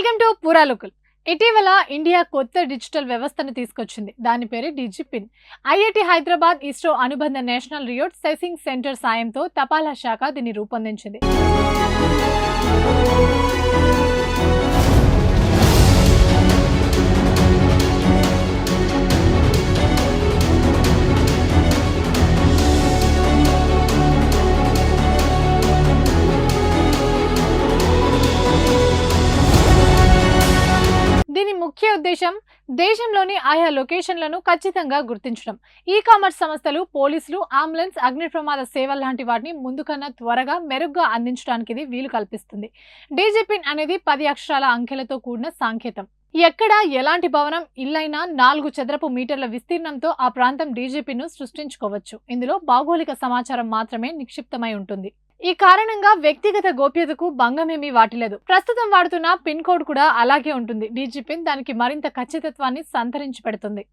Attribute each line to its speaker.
Speaker 1: Welcome to పురాలుకుల్. ఇటీవల India కొత్త digital వ్యవస్థను తీసుకొచ్చింది. దాని పేరు డిజిపిన్. ఐఐటి హైదరాబాద్, ఇస్రో అనుబంధ నేషనల్ రిమోట్ సెన్సింగ్ సెంటర్ సాయంతో తపాలా శాఖ దీన్ని రూపొందించింది. దీని ముఖ్య ఉద్దేశం దేశంలోని ఆయా లొకేషన్లను ఖచ్చితంగా గుర్తించడం. ఈ-కామర్స్ సంస్థలు, పోలీసులు, అంబులెన్స్, అగ్ని ప్రమాద సేవల లాంటి వాటిని ముందుకన్నా త్వరగా, మెరుగ్గా అందించడానికి ఇది వీలు కల్పిస్తుంది. డిజిపిన్ అనేది 10 అక్షరాల అంకెలతో కూడిన సాంకేతం. ఎక్కడ ఎలాంటి భవనం, ఇల్లైనా 4 చదరపు మీటర్ల విస్తీర్ణంతో ఆ ప్రాంతం డీజీపీను సృష్టించుకోవచ్చు. ఇందులో భౌగోళిక సమాచారం మాత్రమే నిక్షిప్తమై ఉంటుంది. ఈ కారణంగా వ్యక్తిగత గోప్యతకు భంగమేమీ వాటిలేదు. ప్రస్తుతం వాడుతున్న పిన్ కోడ్ కూడా అలాగే ఉంటుంది. డిజిపిన్ దానికి మరింత ఖచ్చితత్వాన్ని సంతరించి పెడుతుంది.